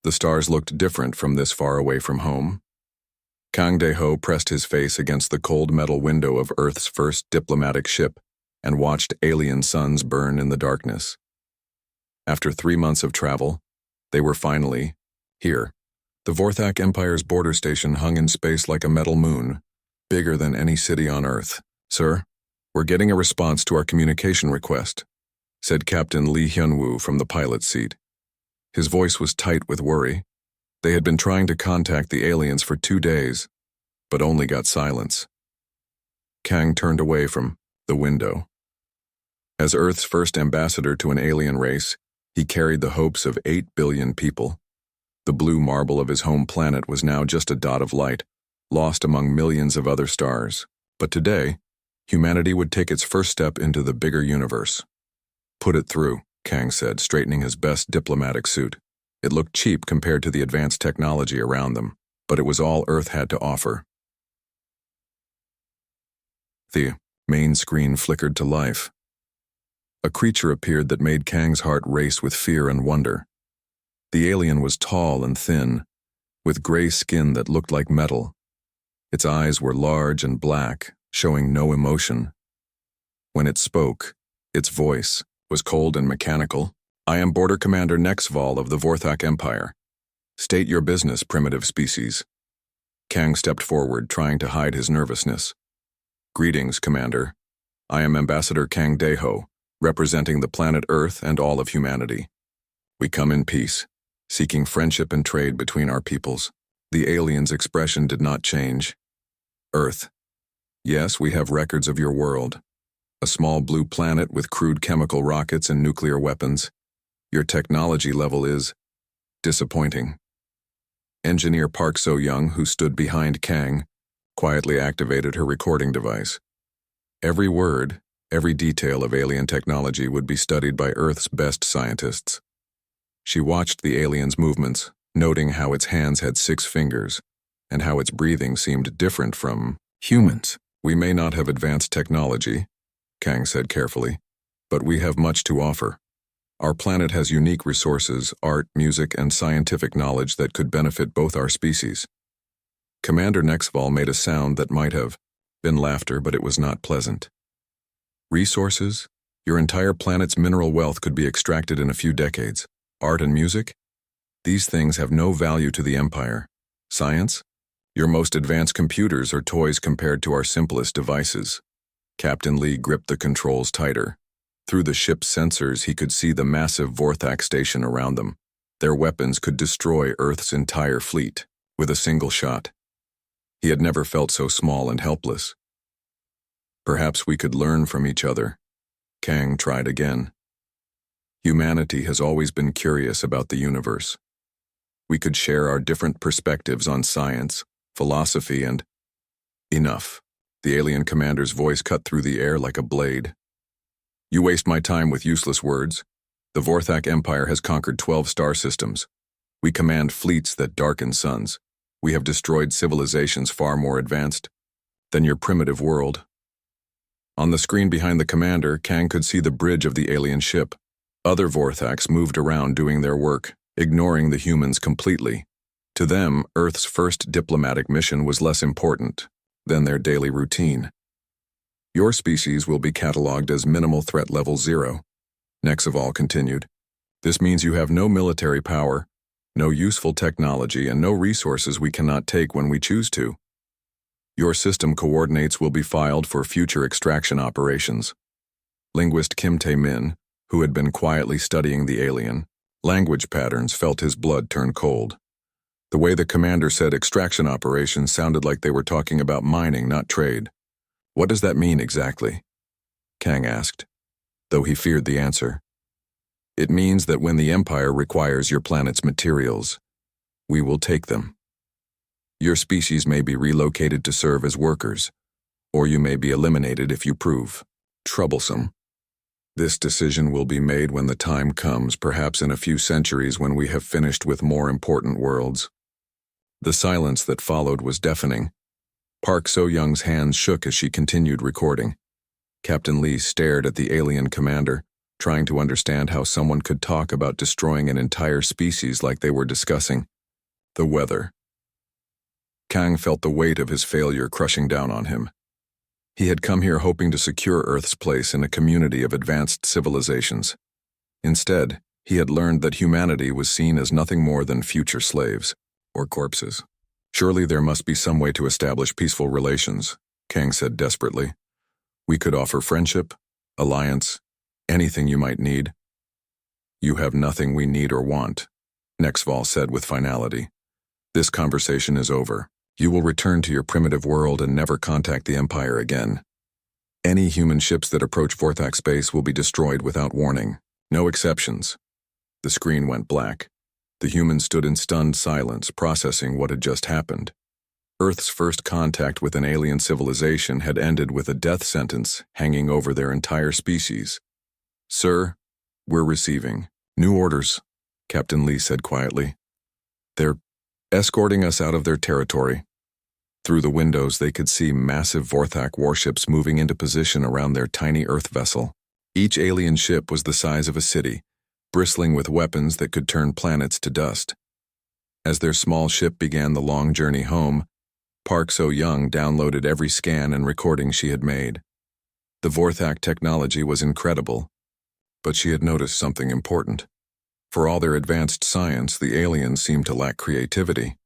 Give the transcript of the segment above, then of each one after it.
The stars looked different from this far away from home. Kang Dae-ho pressed his face against the cold metal window of Earth's first diplomatic ship and watched alien suns burn in the darkness. After 3 months of travel, they were finally here. The Vorthak Empire's border station hung in space like a metal moon, bigger than any city on Earth. "Sir, we're getting a response to our communication request," said Captain Lee Hyun-woo from the pilot's seat. His voice was tight with worry. They had been trying to contact the aliens for 2 days, but only got silence. Kang turned away from the window. As Earth's first ambassador to an alien race, he carried the hopes of 8 billion people. The blue marble of his home planet was now just a dot of light, lost among millions of other stars. But today, humanity would take its first step into the bigger universe. "Put it through," Kang said, straightening his best diplomatic suit. It looked cheap compared to the advanced technology around them, but it was all Earth had to offer. The main screen flickered to life. A creature appeared that made Kang's heart race with fear and wonder. The alien was tall and thin, with gray skin that looked like metal. Its eyes were large and black, showing no emotion. When it spoke, its voice was cold and mechanical. "I am Border Commander Nexval of the Vorthak Empire. State your business, primitive species." Kang stepped forward, trying to hide his nervousness. "Greetings, Commander. I am Ambassador Kang Dae-ho, representing the planet Earth and all of humanity. We come in peace, seeking friendship and trade between our peoples." The alien's expression did not change. "Earth. Yes, we have records of your world. A small blue planet with crude chemical rockets and nuclear weapons. Your technology level is disappointing." Engineer Park So-young, who stood behind Kang, quietly activated her recording device. Every word, every detail of alien technology would be studied by Earth's best scientists. She watched the alien's movements, noting how its hands had 6 fingers, and how its breathing seemed different from humans. "We may not have advanced technology," Kang said carefully, "but we have much to offer. Our planet has unique resources, art, music, and scientific knowledge that could benefit both our species." Commander Nexval made a sound that might have been laughter, but it was not pleasant. "Resources? Your entire planet's mineral wealth could be extracted in a few decades. Art and music? These things have no value to the Empire. Science? Your most advanced computers are toys compared to our simplest devices." Captain Lee gripped the controls tighter. Through the ship's sensors, he could see the massive Vorthak station around them. Their weapons could destroy Earth's entire fleet with a single shot. He had never felt so small and helpless. "Perhaps we could learn from each other." Kang tried again. "Humanity has always been curious about the universe. We could share our different perspectives on science, philosophy, and—" "Enough." The alien commander's voice cut through the air like a blade. "You waste my time with useless words. The Vorthak Empire has conquered 12 star systems. We command fleets that darken suns. We have destroyed civilizations far more advanced than your primitive world." On the screen behind the commander, Kang could see the bridge of the alien ship. Other Vorthaks moved around doing their work, ignoring the humans completely. To them, Earth's first diplomatic mission was less important than their daily routine. "Your species will be catalogued as minimal threat level 0, Nexval continued. "This means you have no military power, no useful technology, and no resources we cannot take when we choose to. Your system coordinates will be filed for future extraction operations." Linguist Kim Tae-min, who had been quietly studying the alien language patterns, felt his blood turn cold. The way the commander said extraction operations sounded like they were talking about mining, not trade. "What does that mean exactly?" Kang asked, though he feared the answer. "It means that when the Empire requires your planet's materials, we will take them. Your species may be relocated to serve as workers, or you may be eliminated if you prove troublesome. This decision will be made when the time comes, perhaps in a few centuries when we have finished with more important worlds." The silence that followed was deafening. Park So-young's hands shook as she continued recording. Captain Lee stared at the alien commander, trying to understand how someone could talk about destroying an entire species like they were discussing the weather. Kang felt the weight of his failure crushing down on him. He had come here hoping to secure Earth's place in a community of advanced civilizations. Instead, he had learned that humanity was seen as nothing more than future slaves, or corpses. Surely there must be some way to establish peaceful relations, Kang said desperately. We could offer friendship, alliance, anything you might need. You have nothing we need or want, Nexval said with finality. This conversation is over. You will return to your primitive world and never contact the Empire again. Any human ships that approach Vorthak space will be destroyed without warning. No exceptions. The screen went black. The humans stood in stunned silence, processing what had just happened. Earth's first contact with an alien civilization had ended with a death sentence hanging over their entire species. Sir, we're receiving new orders, Captain Lee said quietly. They're escorting us out of their territory. Through the windows, they could see massive Vorthak warships moving into position around their tiny Earth vessel. Each alien ship was the size of a city, bristling with weapons that could turn planets to dust. As their small ship began the long journey home, Park So-young downloaded every scan and recording she had made. The Vorthak technology was incredible, but she had noticed something important. For all their advanced science, the aliens seemed to lack creativity.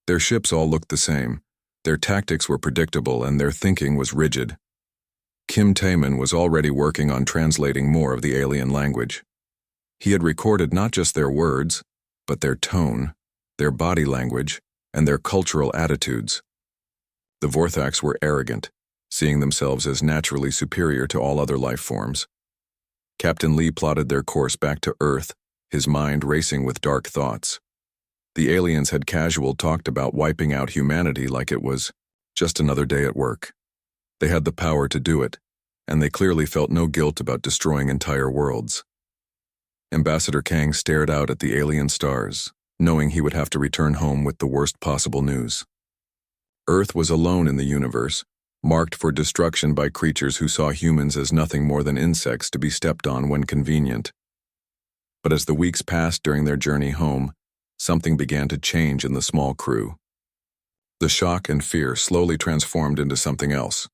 Their ships all looked the same, their tactics were predictable, and their thinking was rigid. Kim Taeman was already working on translating more of the alien language. He had recorded not just their words, but their tone, their body language, and their cultural attitudes. The Vorthaks were arrogant, seeing themselves as naturally superior to all other life forms. Captain Lee plotted their course back to Earth, his mind racing with dark thoughts. The aliens had casual talked about wiping out humanity like it was just another day at work. They had the power to do it, and they clearly felt no guilt about destroying entire worlds. Ambassador Kang stared out at the alien stars, knowing he would have to return home with the worst possible news. Earth was alone in the universe, marked for destruction by creatures who saw humans as nothing more than insects to be stepped on when convenient. But as the weeks passed during their journey home, something began to change in the small crew. The shock and fear slowly transformed into something else.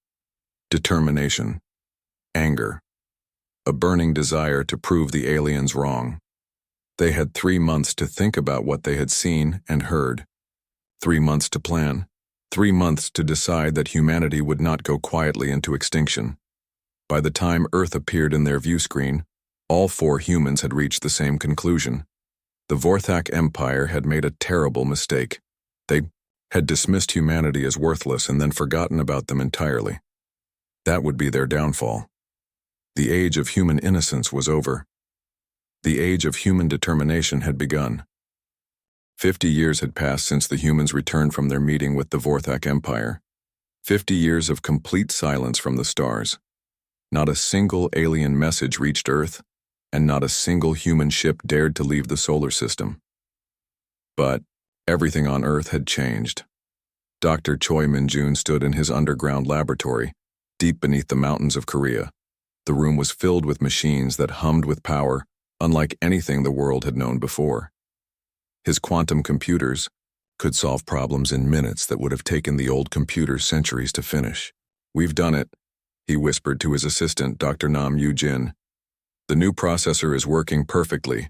Determination, anger, a burning desire to prove the aliens wrong. They had 3 months to think about what they had seen and heard. 3 months to plan. 3 months to decide that humanity would not go quietly into extinction. By the time Earth appeared in their view screen, all 4 humans had reached the same conclusion. The Vorthak Empire had made a terrible mistake. They had dismissed humanity as worthless and then forgotten about them entirely. That would be their downfall. The age of human innocence was over. The age of human determination had begun. 50 years had passed since the humans returned from their meeting with the Vorthak Empire. 50 years of complete silence from the stars. Not a single alien message reached Earth, and not a single human ship dared to leave the solar system. But everything on Earth had changed. Dr. Choi Min-jun stood in his underground laboratory, deep beneath the mountains of Korea. The room was filled with machines that hummed with power, unlike anything the world had known before. His quantum computers could solve problems in minutes that would have taken the old computers centuries to finish. "We've done it," he whispered to his assistant, Dr. Nam Yu-jin. "The new processor is working perfectly.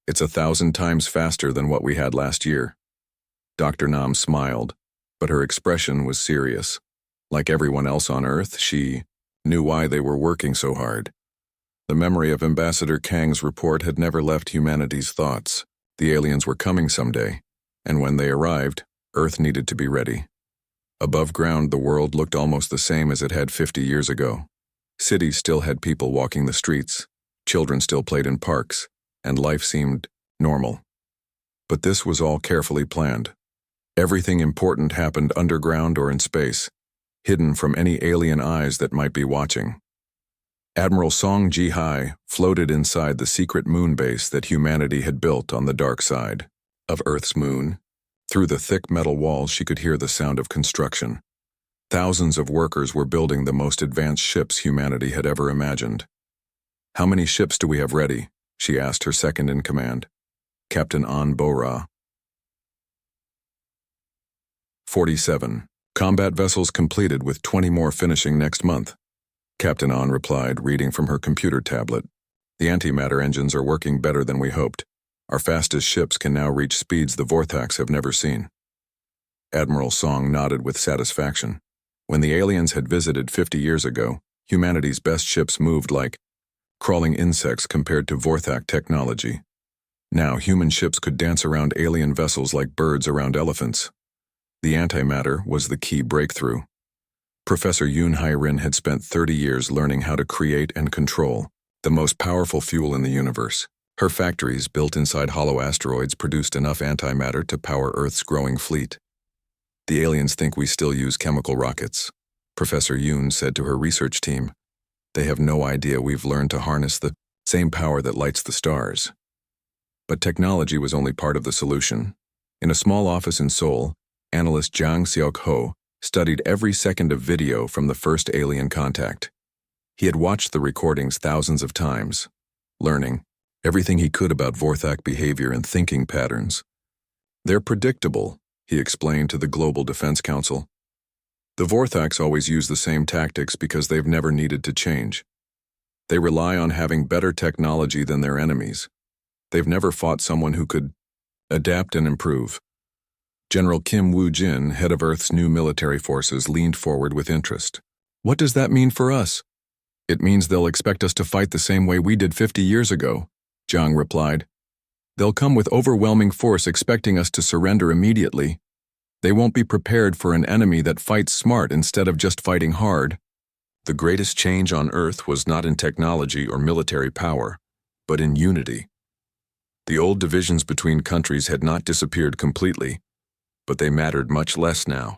It's 1,000 times faster than what we had last year." Dr. Nam smiled, but her expression was serious. Like everyone else on Earth, she knew why they were working so hard. The memory of Ambassador Kang's report had never left humanity's thoughts. The aliens were coming someday, and when they arrived, Earth needed to be ready. Above ground, the world looked almost the same as it had 50 years ago. Cities still had people walking the streets, children still played in parks, and life seemed normal. But this was all carefully planned. Everything important happened underground or in space, hidden from any alien eyes that might be watching. Admiral Song Ji-hai floated inside the secret moon base that humanity had built on the dark side of Earth's moon. Through the thick metal walls, she could hear the sound of construction. Thousands of workers were building the most advanced ships humanity had ever imagined. How many ships do we have ready? She asked her second-in-command, Captain An Bora. 47. Combat vessels completed with 20 more finishing next month. Captain An replied, reading from her computer tablet. The antimatter engines are working better than we hoped. Our fastest ships can now reach speeds the Vorthax have never seen. Admiral Song nodded with satisfaction. When the aliens had visited 50 years ago, humanity's best ships moved like crawling insects compared to Vorthak technology. Now human ships could dance around alien vessels like birds around elephants. The antimatter was the key breakthrough. Professor Yoon Hai-rin had spent 30 years learning how to create and control the most powerful fuel in the universe. Her factories, built inside hollow asteroids, produced enough antimatter to power Earth's growing fleet. The aliens think we still use chemical rockets, Professor Yoon said to her research team. They have no idea we've learned to harness the same power that lights the stars. But technology was only part of the solution. In a small office in Seoul, analyst Jang Seok-ho studied every second of video from the first alien contact. He had watched the recordings thousands of times, learning everything he could about Vorthak behavior and thinking patterns. They're predictable, he explained to the Global Defense Council. The Vorthaks always use the same tactics because they've never needed to change. They rely on having better technology than their enemies. They've never fought someone who could adapt and improve. General Kim Woo-jin, head of Earth's new military forces, leaned forward with interest. What does that mean for us? It means they'll expect us to fight the same way we did 50 years ago, Zhang replied. They'll come with overwhelming force expecting us to surrender immediately. They won't be prepared for an enemy that fights smart instead of just fighting hard. The greatest change on Earth was not in technology or military power, but in unity. The old divisions between countries had not disappeared completely, but they mattered much less now.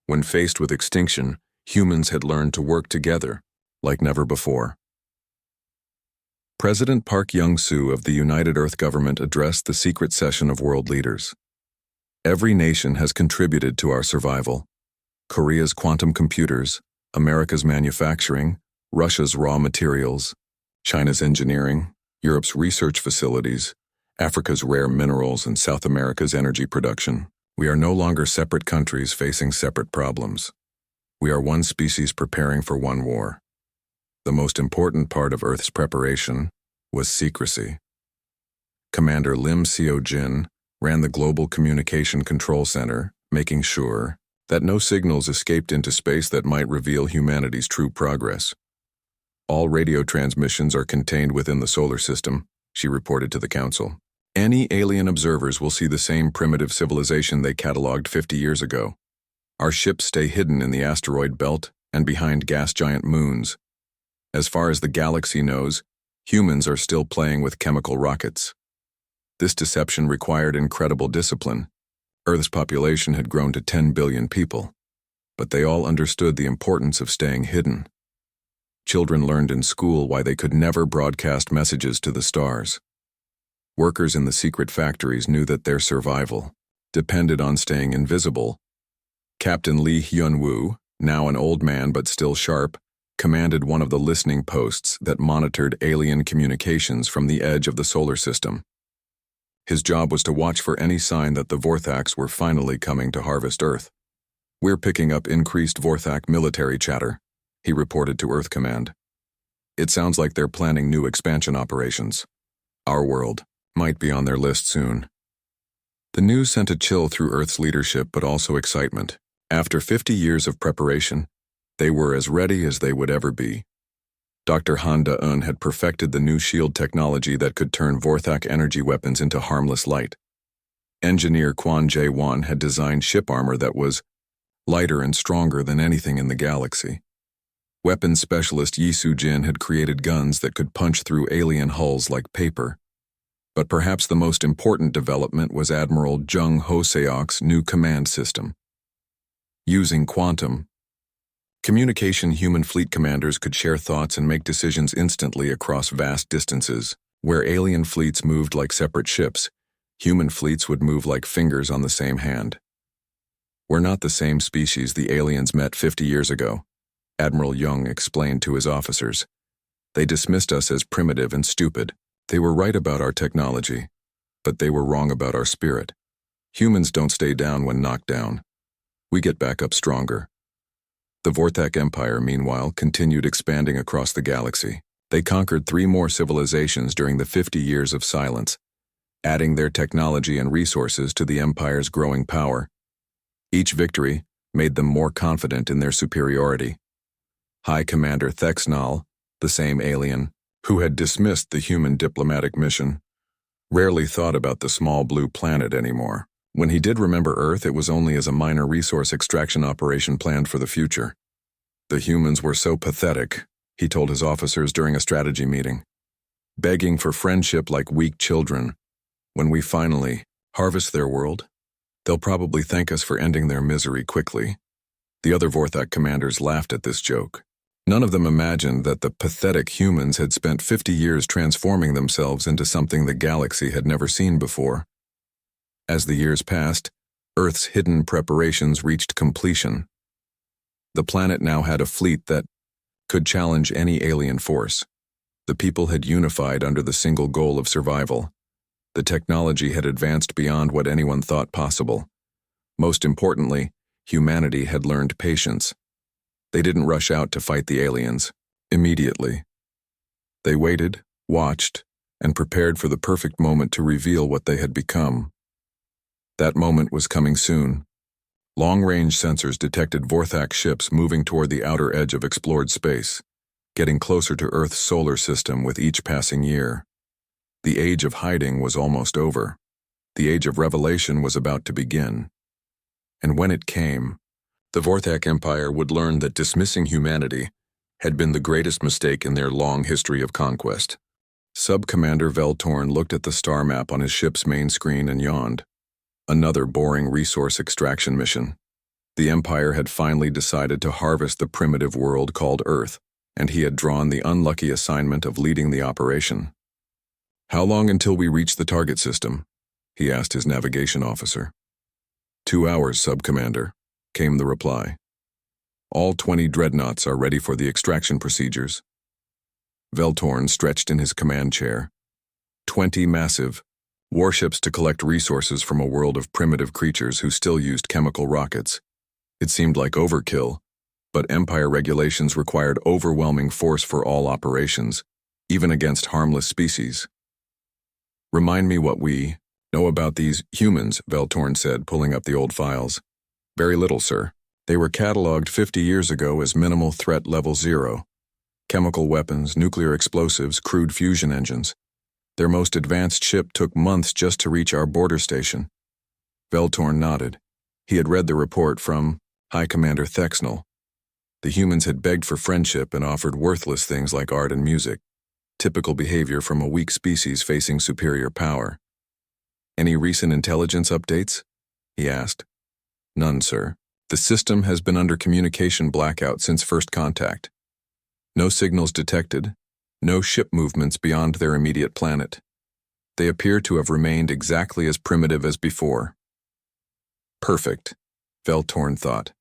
When faced with extinction, humans had learned to work together like never before. President Park Young-soo of the United Earth Government addressed the secret session of world leaders. Every nation has contributed to our survival. Korea's quantum computers, America's manufacturing, Russia's raw materials, China's engineering, Europe's research facilities, Africa's rare minerals, and South America's energy production. We are no longer separate countries facing separate problems. We are one species preparing for one war. The most important part of Earth's preparation was secrecy. Commander Lim Seo-jin ran the Global Communication Control Center, making sure that no signals escaped into space that might reveal humanity's true progress. All radio transmissions are contained within the solar system, she reported to the council. Any alien observers will see the same primitive civilization they catalogued 50 years ago. Our ships stay hidden in the asteroid belt and behind gas giant moons. As far as the galaxy knows, humans are still playing with chemical rockets. This deception required incredible discipline. Earth's population had grown to 10 billion people, but they all understood the importance of staying hidden. Children learned in school why they could never broadcast messages to the stars. Workers in the secret factories knew that their survival depended on staying invisible. Captain Lee Hyun-woo, now an old man but still sharp, commanded one of the listening posts that monitored alien communications from the edge of the solar system. His job was to watch for any sign that the Vorthaks were finally coming to harvest Earth. We're picking up increased Vorthak military chatter, he reported to Earth Command. It sounds like they're planning new expansion operations. Our world might be on their list soon. The news sent a chill through Earth's leadership, but also excitement. After 50 years of preparation, they were as ready as they would ever be. Dr. Han Da-eun had perfected the new shield technology that could turn Vorthak energy weapons into harmless light. Engineer Kwon Jae-won had designed ship armor that was lighter and stronger than anything in the galaxy. Weapons specialist Yi Soo-jin had created guns that could punch through alien hulls like paper. But perhaps the most important development was Admiral Jung Ho-seok's new command system. Using quantum communication, human fleet commanders could share thoughts and make decisions instantly across vast distances. Where alien fleets moved like separate ships, human fleets would move like fingers on the same hand. We're not the same species the aliens met 50 years ago, Admiral Jung explained to his officers. They dismissed us as primitive and stupid. They were right about our technology, but they were wrong about our spirit. Humans don't stay down when knocked down. We get back up stronger. The Vorthak Empire, meanwhile, continued expanding across the galaxy. They conquered 3 more civilizations during the 50 years of silence, adding their technology and resources to the Empire's growing power. Each victory made them more confident in their superiority. High Commander Thexnal, the same alien, who had dismissed the human diplomatic mission, rarely thought about the small blue planet anymore. When he did remember Earth, it was only as a minor resource extraction operation planned for the future. The humans were so pathetic, he told his officers during a strategy meeting, begging for friendship like weak children. When we finally harvest their world, they'll probably thank us for ending their misery quickly. The other Vorthak commanders laughed at this joke. None of them imagined that the pathetic humans had spent 50 years transforming themselves into something the galaxy had never seen before. As the years passed, Earth's hidden preparations reached completion. The planet now had a fleet that could challenge any alien force. The people had unified under the single goal of survival. The technology had advanced beyond what anyone thought possible. Most importantly, humanity had learned patience. They didn't rush out to fight the aliens immediately. They waited, watched, and prepared for the perfect moment to reveal what they had become. That moment was coming soon. Long-range sensors detected Vorthak ships moving toward the outer edge of explored space, getting closer to Earth's solar system with each passing year. The age of hiding was almost over. The age of revelation was about to begin. And when it came, the Vorthak Empire would learn that dismissing humanity had been the greatest mistake in their long history of conquest. Sub-Commander Veltorn looked at the star map on his ship's main screen and yawned. Another boring resource extraction mission. The Empire had finally decided to harvest the primitive world called Earth, and he had drawn the unlucky assignment of leading the operation. "How long until we reach the target system?" he asked his navigation officer. 2 hours, Sub-Commander, came the reply. All 20 dreadnoughts are ready for the extraction procedures. Veltorn stretched in his command chair. 20 massive warships to collect resources from a world of primitive creatures who still used chemical rockets. It seemed like overkill, but Empire regulations required overwhelming force for all operations, even against harmless species. "Remind me what we know about these humans," Veltorn said, pulling up the old files. "Very little, sir. They were catalogued 50 years ago as minimal threat level 0. Chemical weapons, nuclear explosives, crude fusion engines. Their most advanced ship took months just to reach our border station." Veltorn nodded. He had read the report from High Commander Thexnal. The humans had begged for friendship and offered worthless things like art and music, typical behavior from a weak species facing superior power. "Any recent intelligence updates?" he asked. "None, sir. The system has been under communication blackout since first contact. No signals detected. No ship movements beyond their immediate planet. They appear to have remained exactly as primitive as before." Perfect, Veltorn thought.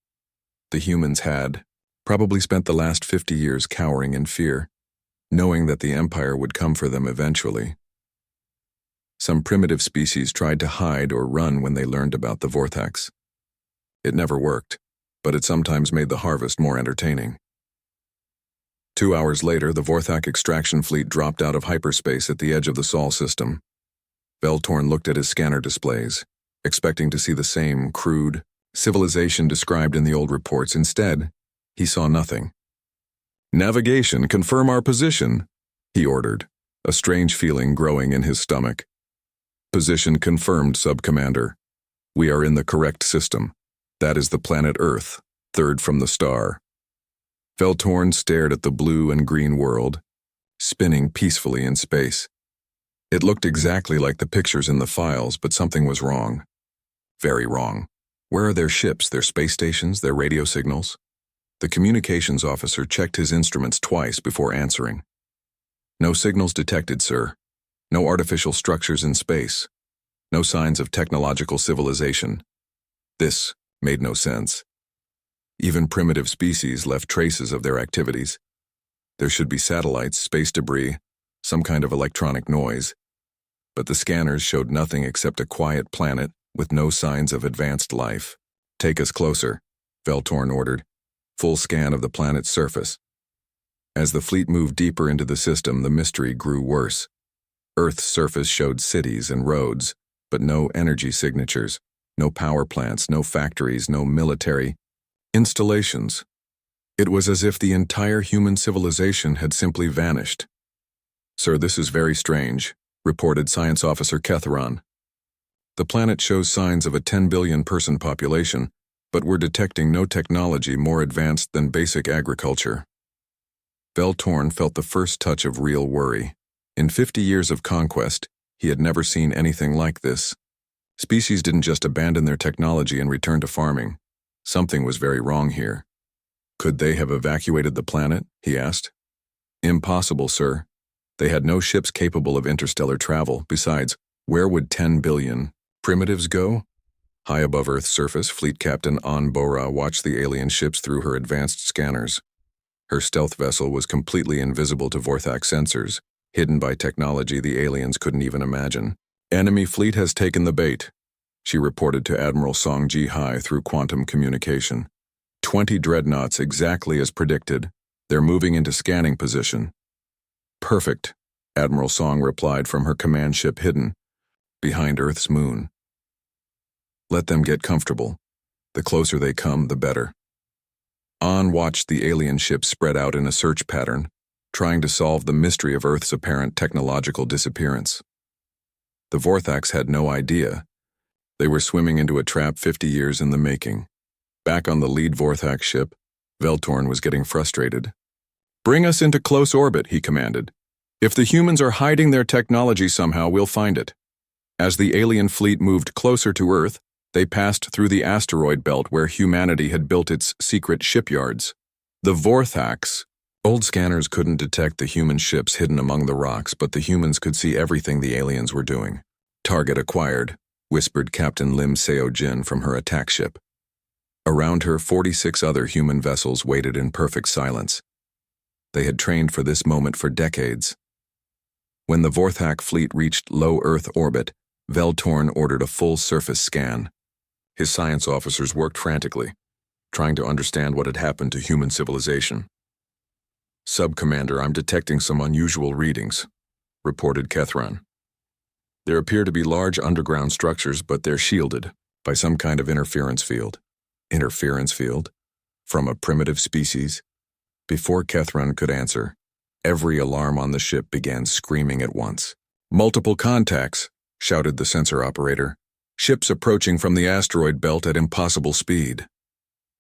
The humans had probably spent the last 50 years cowering in fear, knowing that the Empire would come for them eventually. Some primitive species tried to hide or run when they learned about the Vorthaks. It never worked, but it sometimes made the harvest more entertaining. 2 hours later, the Vorthak extraction fleet dropped out of hyperspace at the edge of the Sol system. Veltorn looked at his scanner displays, expecting to see the same crude civilization described in the old reports. Instead, he saw nothing. "Navigation, confirm our position," he ordered, a strange feeling growing in his stomach. "Position confirmed, Sub-Commander. We are in the correct system. That is the planet Earth, third from the star." Veltorn stared at the blue and green world, spinning peacefully in space. It looked exactly like the pictures in the files, but something was wrong. Very wrong. Where are their ships, their space stations, their radio signals? The communications officer checked his instruments twice before answering. "No signals detected, sir. No artificial structures in space. No signs of technological civilization." This made no sense. Even primitive species left traces of their activities. There should be satellites, space debris, some kind of electronic noise. But the scanners showed nothing except a quiet planet with no signs of advanced life. "Take us closer," Veltorn ordered. Full scan of the planet's surface. As the fleet moved deeper into the system, the mystery grew worse. Earth's surface showed cities and roads, but no energy signatures, no power plants, no factories, no military installations. It was as if the entire human civilization had simply vanished. "Sir, this is very strange," reported Science Officer Ketheron. "The planet shows signs of a 10 billion person population, but we're detecting no technology more advanced than basic agriculture." Veltorn felt the first touch of real worry. In 50 years of conquest, he had never seen anything like this. Species didn't just abandon their technology and return to farming. Something was very wrong here. "Could they have evacuated the planet?" he asked. "Impossible, sir. They had no ships capable of interstellar travel. Besides, where would 10 billion primitives go?" High above Earth's surface, Fleet Captain Bora watched the alien ships through her advanced scanners. Her stealth vessel was completely invisible to Vorthak sensors, hidden by technology the aliens couldn't even imagine. "Enemy fleet has taken the bait," she reported to Admiral Song Ji-hai through quantum communication. 20 dreadnoughts exactly as predicted. They're moving into scanning position." "Perfect," Admiral Song replied from her command ship hidden behind Earth's moon. "Let them get comfortable. The closer they come, the better." Watched the alien ships spread out in a search pattern, trying to solve the mystery of Earth's apparent technological disappearance. The Vorthaks had no idea. They were swimming into a trap 50 years in the making. Back on the lead Vorthak ship, Veltorn was getting frustrated. "Bring us into close orbit," he commanded. "If the humans are hiding their technology somehow, we'll find it." As the alien fleet moved closer to Earth, they passed through the asteroid belt where humanity had built its secret shipyards. The Vorthaks. Old scanners couldn't detect the human ships hidden among the rocks, but the humans could see everything the aliens were doing. "Target acquired," whispered Captain Lim Seo-jin from her attack ship. Around her, 46 other human vessels waited in perfect silence. They had trained for this moment for decades. When the Vorthak fleet reached low Earth orbit, Veltorn ordered a full surface scan. His science officers worked frantically, trying to understand what had happened to human civilization. "Sub-Commander, I'm detecting some unusual readings," reported Ketheron. "There appear to be large underground structures, but they're shielded by some kind of interference field." Interference field? From a primitive species? Before Ketheron could answer, every alarm on the ship began screaming at once. "Multiple contacts," shouted the sensor operator. "Ships approaching from the asteroid belt at impossible speed."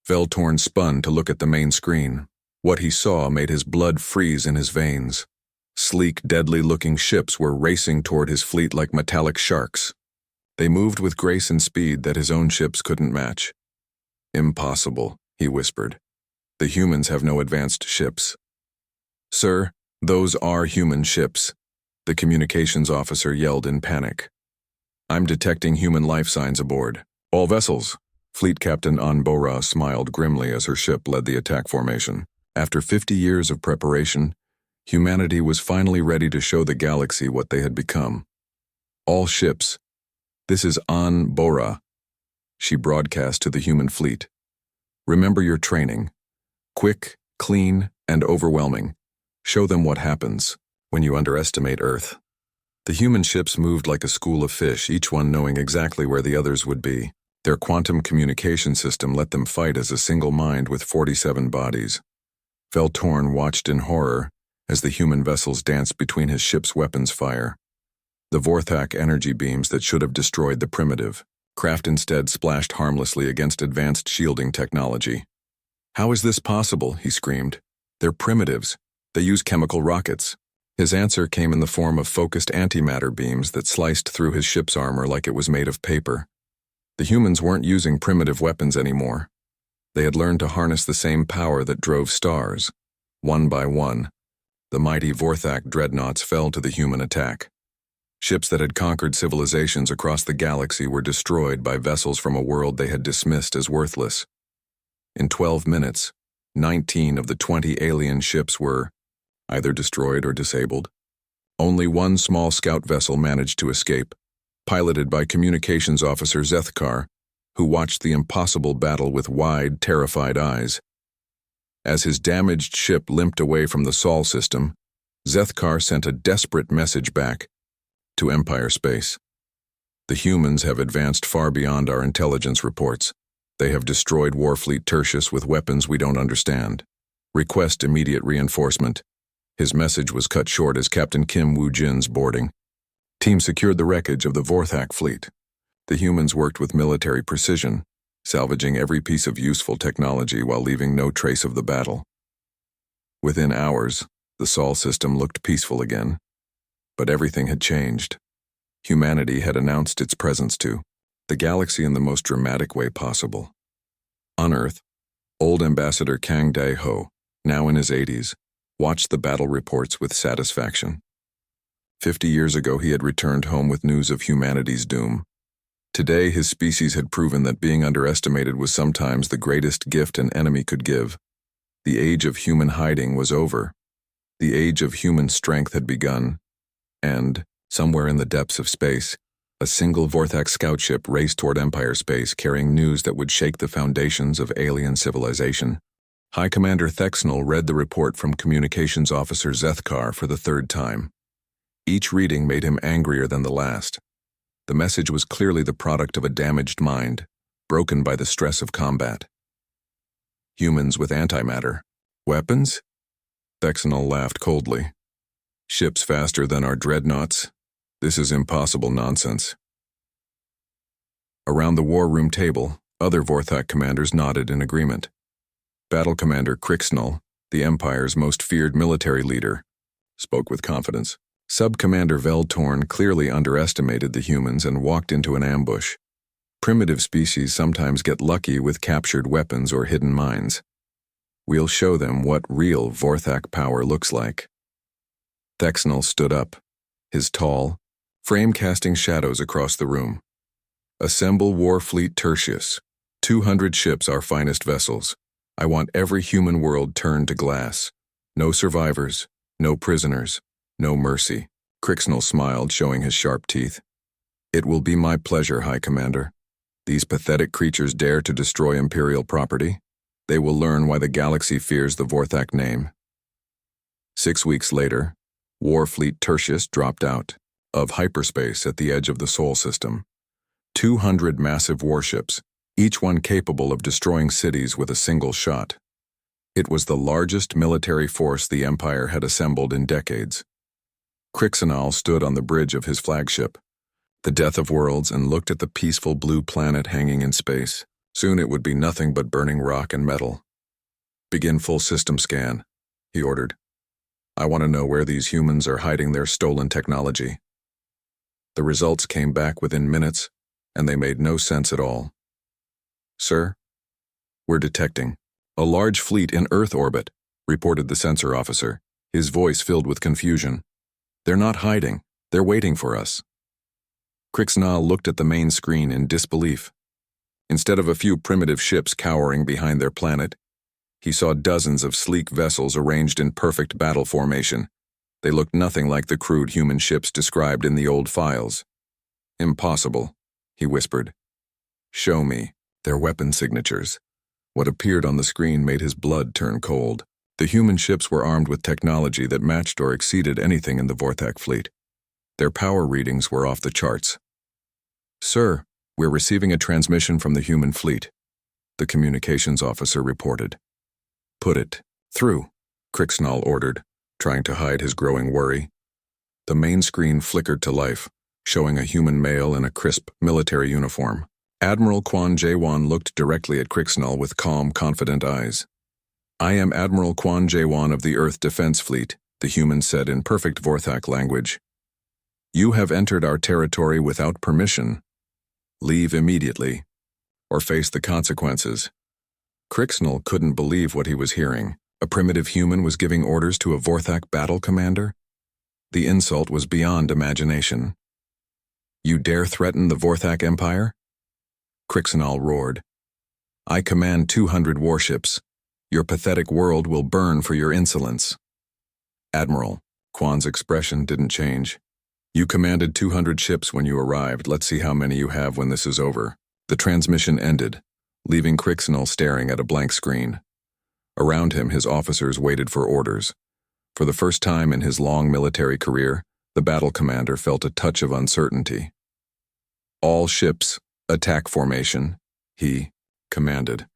Veltorn spun to look at the main screen. What he saw made his blood freeze in his veins. Sleek, deadly-looking ships were racing toward his fleet like metallic sharks. They moved with grace and speed that his own ships couldn't match. "Impossible," he whispered. "The humans have no advanced ships." "Sir, those are human ships," the communications officer yelled in panic. "I'm detecting human life signs aboard. All vessels." Fleet Captain Bora smiled grimly as her ship led the attack formation. After 50 years of preparation, humanity was finally ready to show the galaxy what they had become. "All ships. This is Bora," she broadcast to the human fleet. "Remember your training. Quick, clean, and overwhelming. Show them what happens when you underestimate Earth." The human ships moved like a school of fish, each one knowing exactly where the others would be. Their quantum communication system let them fight as a single mind with 47 bodies. Veltorn watched in horror as the human vessels danced between his ship's weapons fire. The Vorthak energy beams that should have destroyed the primitive craft instead splashed harmlessly against advanced shielding technology. "How is this possible?" he screamed. "They're primitives. They use chemical rockets." His answer came in the form of focused antimatter beams that sliced through his ship's armor like it was made of paper. The humans weren't using primitive weapons anymore. They had learned to harness the same power that drove stars. One by one, the mighty Vorthak dreadnoughts fell to the human attack. Ships that had conquered civilizations across the galaxy were destroyed by vessels from a world they had dismissed as worthless. In 12 minutes, 19 of the 20 alien ships were either destroyed or disabled. Only one small scout vessel managed to escape, piloted by communications officer Zethkar, who watched the impossible battle with wide, terrified eyes. As his damaged ship limped away from the Sol system, Zethkar sent a desperate message back to Empire space. The humans have advanced far beyond our intelligence reports. They have destroyed Warfleet Tertius with weapons we don't understand. Request immediate reinforcement. His message was cut short as Captain Kim Woo-jin's boarding. Team secured the wreckage of the Vorthak fleet. The humans worked with military precision, salvaging every piece of useful technology while leaving no trace of the battle. Within hours, the Sol system looked peaceful again. But everything had changed. Humanity had announced its presence to the galaxy in the most dramatic way possible. On Earth, old Ambassador Kang Dae-ho, now in his 80s, watched the battle reports with satisfaction. 50 years ago he had returned home with news of humanity's doom. Today his species had proven that being underestimated was sometimes the greatest gift an enemy could give. The age of human hiding was over. The age of human strength had begun. And, somewhere in the depths of space, a single Vorthak scout ship raced toward Empire space carrying news that would shake the foundations of alien civilization. High Commander Thexnell read the report from Communications Officer Zethkar for the third time. Each reading made him angrier than the last. The message was clearly the product of a damaged mind, broken by the stress of combat. Humans with antimatter. Weapons? Thexnell laughed coldly. Ships faster than our dreadnoughts? This is impossible nonsense. Around the war room table, other Vorthak commanders nodded in agreement. Battle Commander Crixnell, the Empire's most feared military leader, spoke with confidence. Sub-Commander Veltorn clearly underestimated the humans and walked into an ambush. Primitive species sometimes get lucky with captured weapons or hidden mines. We'll show them what real Vorthak power looks like. Thexnell stood up, his tall, frame casting shadows across the room. Assemble Warfleet Tertius. 200 ships, our finest vessels. I want every human world turned to glass. No survivors, no prisoners, no mercy. Crixnell smiled, showing his sharp teeth. It will be my pleasure, High Commander. These pathetic creatures dare to destroy Imperial property. They will learn why the galaxy fears the Vorthak name. 6 weeks later, Warfleet Tertius dropped out of hyperspace at the edge of the Sol system. 200 massive warships, each one capable of destroying cities with a single shot. It was the largest military force the Empire had assembled in decades. Crixnell stood on the bridge of his flagship, the Death of Worlds, and looked at the peaceful blue planet hanging in space. Soon it would be nothing but burning rock and metal. Begin full system scan, he ordered. I want to know where these humans are hiding their stolen technology. The results came back within minutes, and they made no sense at all. Sir, we're detecting a large fleet in Earth orbit, reported the sensor officer, his voice filled with confusion. They're not hiding, they're waiting for us. Crixnell looked at the main screen in disbelief. Instead of a few primitive ships cowering behind their planet, he saw dozens of sleek vessels arranged in perfect battle formation. They looked nothing like the crude human ships described in the old files. Impossible, he whispered. Show me their weapon signatures. What appeared on the screen made his blood turn cold. The human ships were armed with technology that matched or exceeded anything in the Vorthak fleet. Their power readings were off the charts. Sir, we're receiving a transmission from the human fleet, the communications officer reported. Put it through, Crixnell ordered, trying to hide his growing worry. The main screen flickered to life, showing a human male in a crisp military uniform. Admiral Quan Jaewon looked directly at Crixnell with calm, confident eyes. I am Admiral Quan Jaewon of the Earth Defense Fleet, the human said in perfect Vorthak language. You have entered our territory without permission. Leave immediately, or face the consequences. Crixnell couldn't believe what he was hearing. A primitive human was giving orders to a Vorthak battle commander? The insult was beyond imagination. You dare threaten the Vorthak Empire? Crixnell roared. I command 200 warships. Your pathetic world will burn for your insolence. Admiral, Quan's expression didn't change. You commanded 200 ships when you arrived. Let's see how many you have when this is over. The transmission ended, leaving Crixnell staring at a blank screen. Around him, his officers waited for orders. For the first time in his long military career, the battle commander felt a touch of uncertainty. All ships, attack formation, he commanded.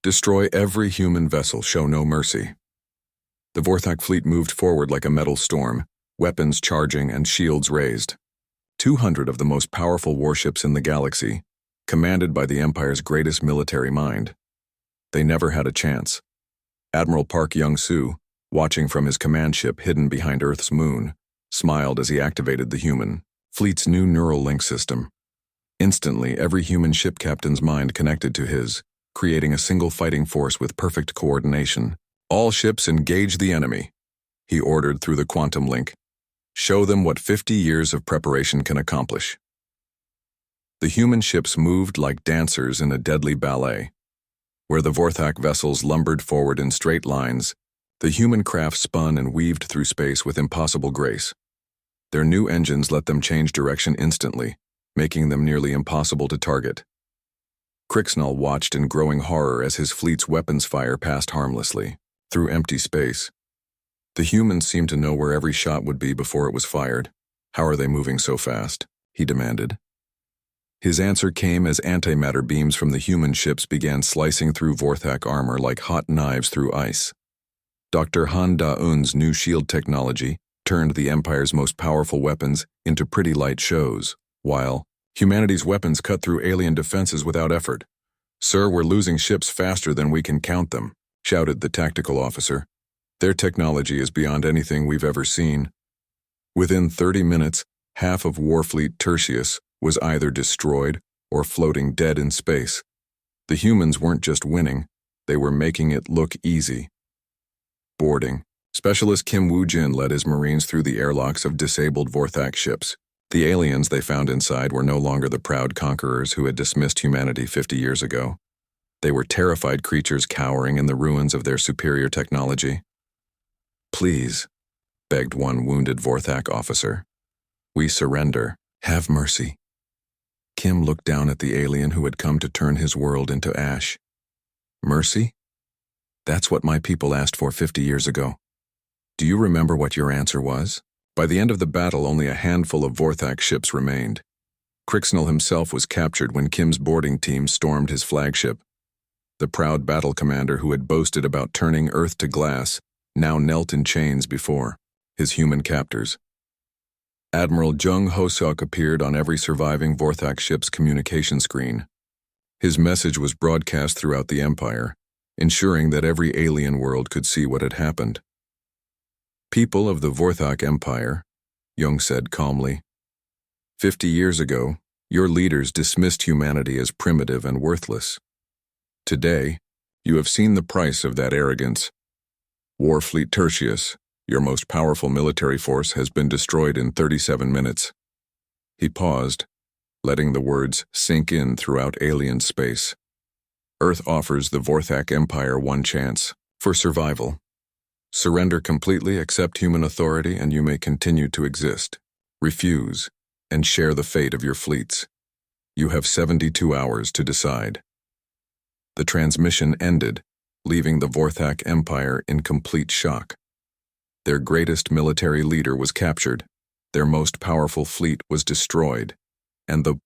Destroy every human vessel, show no mercy. The Vorthak fleet moved forward like a metal storm, weapons charging and shields raised. 200 of the most powerful warships in the galaxy, commanded by the Empire's greatest military mind. They never had a chance. Admiral Park Young-soo, watching from his command ship hidden behind Earth's moon, smiled as he activated the human fleet's new neural link system. Instantly, every human ship captain's mind connected to his, creating a single fighting force with perfect coordination. All ships engage the enemy, he ordered through the quantum link. Show them what 50 years of preparation can accomplish. The human ships moved like dancers in a deadly ballet. Where the Vorthak vessels lumbered forward in straight lines, the human craft spun and weaved through space with impossible grace. Their new engines let them change direction instantly, making them nearly impossible to target. Crixnell watched in growing horror as his fleet's weapons fire passed harmlessly, through empty space. The humans seemed to know where every shot would be before it was fired. How are they moving so fast? He demanded. His answer came as antimatter beams from the human ships began slicing through Vorthak armor like hot knives through ice. Dr. Han Da-un's new shield technology turned the Empire's most powerful weapons into pretty light shows, while humanity's weapons cut through alien defenses without effort. Sir, we're losing ships faster than we can count them, shouted the tactical officer. Their technology is beyond anything we've ever seen. Within 30 minutes, half of Warfleet Tertius was either destroyed or floating dead in space. The humans weren't just winning, they were making it look easy. Boarding. Specialist Kim Woo-jin led his Marines through the airlocks of disabled Vorthak ships. The aliens they found inside were no longer the proud conquerors who had dismissed humanity 50 years ago. They were terrified creatures cowering in the ruins of their superior technology. Please, begged one wounded Vorthak officer. We surrender. Have mercy. Kim looked down at the alien who had come to turn his world into ash. Mercy? That's what my people asked for 50 years ago. Do you remember what your answer was? By the end of the battle, only a handful of Vorthak ships remained. Crixnell himself was captured when Kim's boarding team stormed his flagship. The proud battle commander who had boasted about turning Earth to glass now knelt in chains before his human captors. Admiral Jung Ho-seok appeared on every surviving Vorthak ship's communication screen. His message was broadcast throughout the Empire, ensuring that every alien world could see what had happened. People of the Vorthak Empire, Jung said calmly, 50 years ago, your leaders dismissed humanity as primitive and worthless. Today, you have seen the price of that arrogance. Warfleet Tertius, your most powerful military force, has been destroyed in 37 minutes. He paused, letting the words sink in throughout alien space. Earth offers the Vorthak Empire one chance for survival. Surrender completely, accept human authority, and you may continue to exist. Refuse, and share the fate of your fleets. You have 72 hours to decide. The transmission ended, leaving the Vorthak Empire in complete shock. Their greatest military leader was captured, their most powerful fleet was destroyed, and the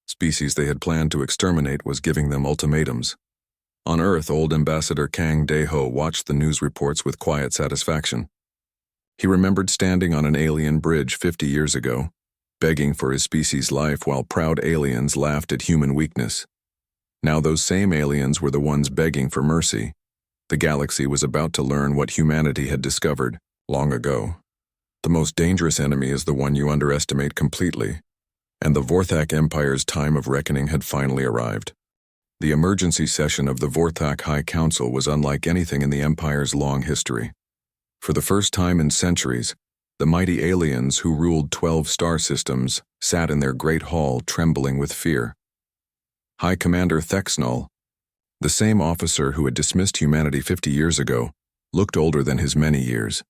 species they had planned to exterminate was giving them ultimatums. On Earth, old Ambassador Kang Dae-ho watched the news reports with quiet satisfaction. He remembered standing on an alien bridge 50 years ago, begging for his species' life while proud aliens laughed at human weakness. Now those same aliens were the ones begging for mercy. The galaxy was about to learn what humanity had discovered long ago. The most dangerous enemy is the one you underestimate completely, and the Vorthak Empire's time of reckoning had finally arrived. The emergency session of the Vorthak High Council was unlike anything in the Empire's long history. For the first time in centuries, the mighty aliens who ruled 12 star systems sat in their great hall trembling with fear. High Commander Thexnall, the same officer who had dismissed humanity 50 years ago, looked older than his many years.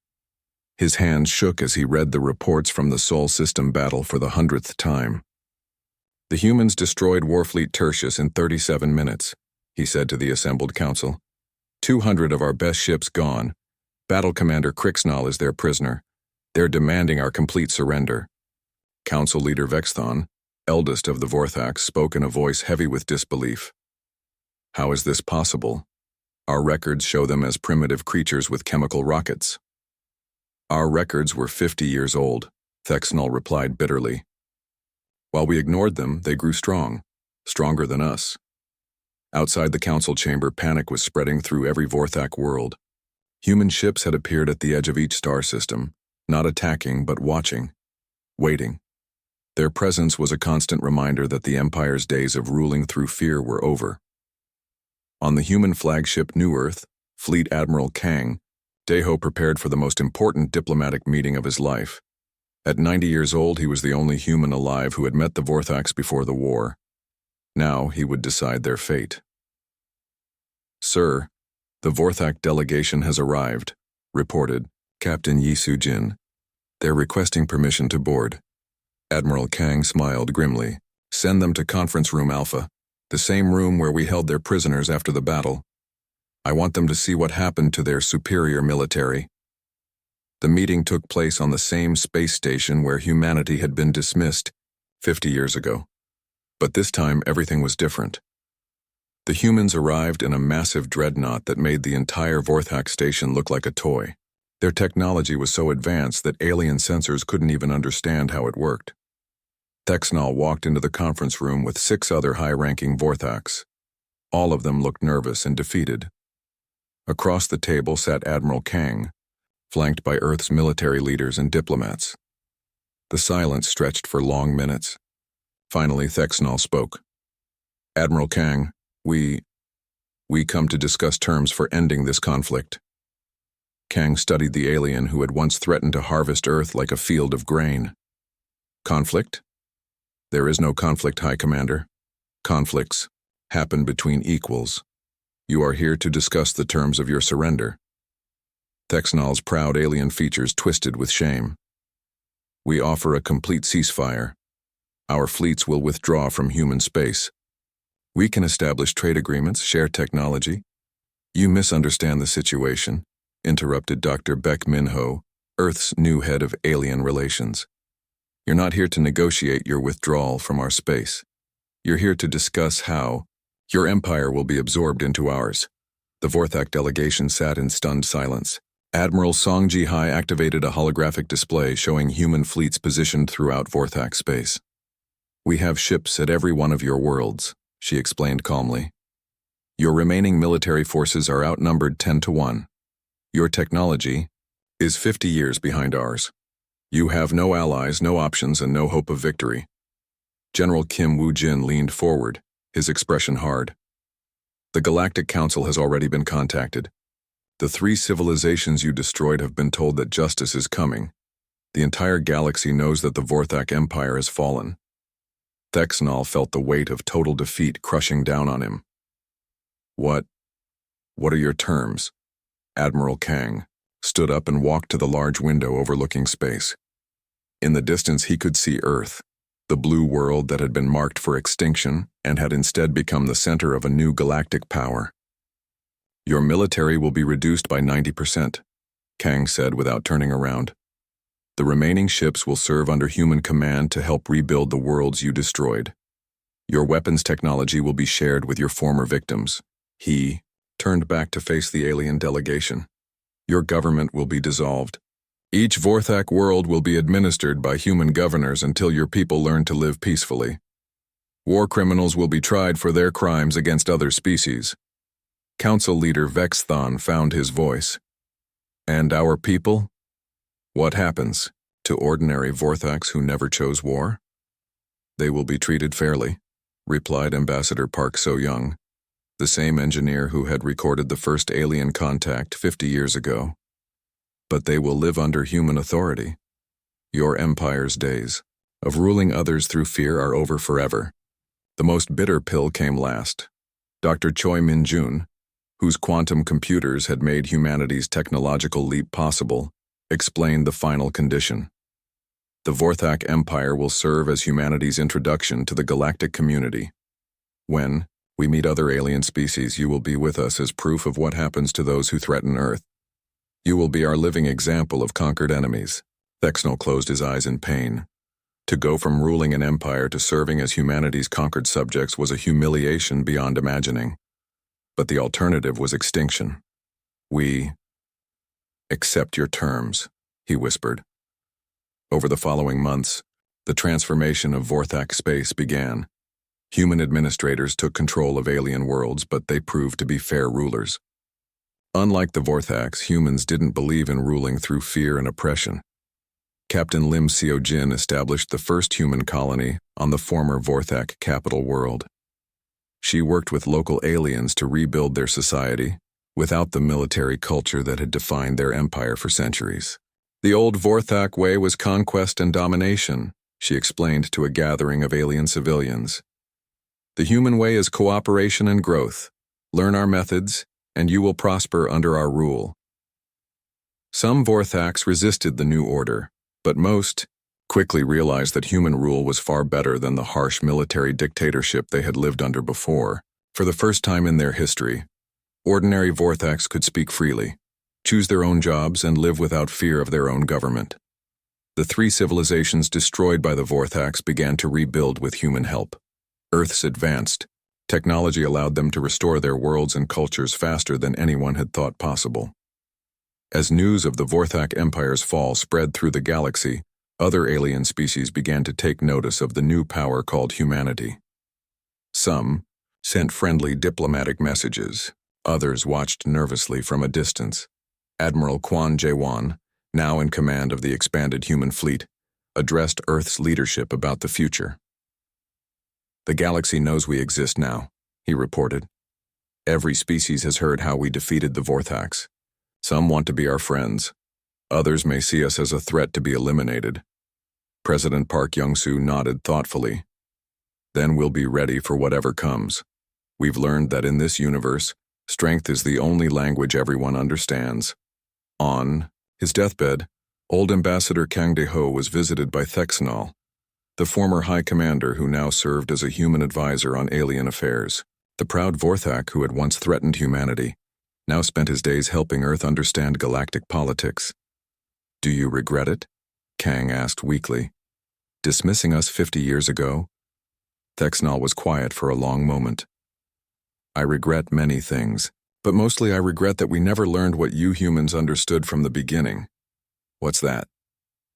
His hands shook as he read the reports from the Sol System battle for the 100th time. "The humans destroyed Warfleet Tertius in 37 minutes, he said to the assembled council. 200 of our best ships gone. Battle Commander Crixnall is their prisoner. They're demanding our complete surrender." Council Leader Vexthon, eldest of the Vorthax, spoke in a voice heavy with disbelief. "How is this possible? Our records show them as primitive creatures with chemical rockets." "Our records were 50 years old," Thexnall replied bitterly. "While we ignored them, they grew strong, stronger than us." Outside the council chamber, panic was spreading through every Vorthak world. Human ships had appeared at the edge of each star system, not attacking but watching, waiting. Their presence was a constant reminder that the Empire's days of ruling through fear were over. On the human flagship New Earth, Fleet Admiral Kang, Deho prepared for the most important diplomatic meeting of his life. At 90 years old, he was the only human alive who had met the Vorthax before the war. Now he would decide their fate. "Sir, the Vorthak delegation has arrived," reported Captain Yi Su-jin. "They're requesting permission to board." Admiral Kang smiled grimly. "Send them to Conference Room Alpha, the same room where we held their prisoners after the battle. I want them to see what happened to their superior military." The meeting took place on the same space station where humanity had been dismissed 50 years ago. But this time, everything was different. The humans arrived in a massive dreadnought that made the entire Vorthak station look like a toy. Their technology was so advanced that alien sensors couldn't even understand how it worked. Thexnall walked into the conference room with 6 other high-ranking Vorthaks. All of them looked nervous and defeated. Across the table sat Admiral Kang, flanked by Earth's military leaders and diplomats. The silence stretched for long minutes. Finally, Thexnall spoke. "Admiral Kang, we come to discuss terms for ending this conflict." Kang studied the alien who had once threatened to harvest Earth like a field of grain. "Conflict? There is no conflict, High Commander. Conflicts happen between equals. You are here to discuss the terms of your surrender." Thexnall's proud alien features twisted with shame. "We offer a complete ceasefire. Our fleets will withdraw from human space. We can establish trade agreements, share technology." "You misunderstand the situation," interrupted Dr. Beck Minho, Earth's new head of alien relations. "You're not here to negotiate your withdrawal from our space. You're here to discuss how your empire will be absorbed into ours." The Vorthak delegation sat in stunned silence. Admiral Song Ji-hai activated a holographic display showing human fleets positioned throughout Vorthak space. "We have ships at every one of your worlds," she explained calmly. "Your remaining military forces are outnumbered 10 to 1. Your technology is 50 years behind ours. You have no allies, no options, and no hope of victory." General Kim Woo-jin leaned forward, his expression hard. "The Galactic Council has already been contacted. The 3 civilizations you destroyed have been told that justice is coming. The entire galaxy knows that the Vorthak Empire has fallen." Thexnall felt the weight of total defeat crushing down on him. What are your terms?" Admiral Kang stood up and walked to the large window overlooking space. In the distance he could see Earth, the blue world that had been marked for extinction and had instead become the center of a new galactic power. "Your military will be reduced by 90%, Kang said without turning around. "The remaining ships will serve under human command to help rebuild the worlds you destroyed. Your weapons technology will be shared with your former victims." He turned back to face the alien delegation. "Your government will be dissolved. Each Vorthak world will be administered by human governors until your people learn to live peacefully. War criminals will be tried for their crimes against other species." Council leader Vexthon found his voice. "And our people? What happens to ordinary Vorthaks who never chose war?" "They will be treated fairly," replied Ambassador Park So-young, the same engineer who had recorded the first alien contact 50 years ago. "But they will live under human authority. Your empire's days of ruling others through fear are over forever." The most bitter pill came last. Dr. Choi Min-jun, whose quantum computers had made humanity's technological leap possible, explained the final condition. The Vorthak Empire will serve as humanity's introduction to the galactic community. When we meet other alien species, you will be with us as proof of what happens to those who threaten Earth. You will be our living example of conquered enemies. Thexnol closed his eyes in pain. To go from ruling an empire to serving as humanity's conquered subjects was a humiliation beyond imagining. But the alternative was extinction. We accept your terms, he whispered. Over the following months, the transformation of Vorthak space began. Human administrators took control of alien worlds, but they proved to be fair rulers. Unlike the Vorthaks, humans didn't believe in ruling through fear and oppression. Captain Lim Seo-jin established the first human colony on the former Vorthak capital world. She worked with local aliens to rebuild their society, without the military culture that had defined their empire for centuries. The old Vorthak way was conquest and domination, she explained to a gathering of alien civilians. The human way is cooperation and growth. Learn our methods, and you will prosper under our rule. Some Vorthaks resisted the new order, but most quickly realized that human rule was far better than the harsh military dictatorship they had lived under before. For the first time in their history, ordinary Vorthaks could speak freely, choose their own jobs, and live without fear of their own government. The three civilizations destroyed by the Vorthaks began to rebuild with human help. Earth's advanced technology allowed them to restore their worlds and cultures faster than anyone had thought possible. As news of the Vorthak Empire's fall spread through the galaxy, other alien species began to take notice of the new power called humanity. Some sent friendly diplomatic messages. Others watched nervously from a distance. Admiral Quan Jaewon, now in command of the expanded human fleet, addressed Earth's leadership about the future. The galaxy knows we exist now, he reported. Every species has heard how we defeated the Vorthaks. Some want to be our friends. Others may see us as a threat to be eliminated. President Park Young-soo nodded thoughtfully. Then we'll be ready for whatever comes. We've learned that in this universe, strength is the only language everyone understands. On his deathbed, old Ambassador Kang De-ho was visited by Thexnol, the former High Commander who now served as a human advisor on alien affairs. The proud Vorthak who had once threatened humanity now spent his days helping Earth understand galactic politics. Do you regret it? Kang asked weakly. Dismissing us 50 years ago? Thexnol was quiet for a long moment. I regret many things, but mostly I regret that we never learned what you humans understood from the beginning. What's that?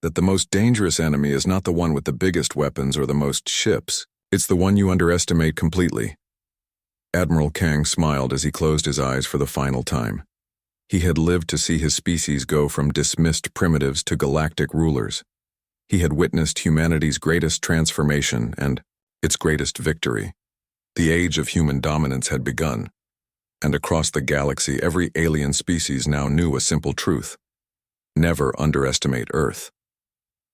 That the most dangerous enemy is not the one with the biggest weapons or the most ships. It's the one you underestimate completely. Admiral Kang smiled as he closed his eyes for the final time. He had lived to see his species go from dismissed primitives to galactic rulers. He had witnessed humanity's greatest transformation and its greatest victory. The age of human dominance had begun, and across the galaxy every alien species now knew a simple truth. Never underestimate Earth.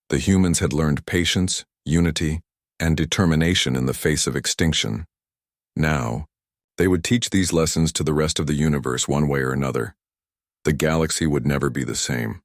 The humans had learned patience, unity, and determination in the face of extinction. Now, they would teach these lessons to the rest of the universe one way or another. The galaxy would never be the same.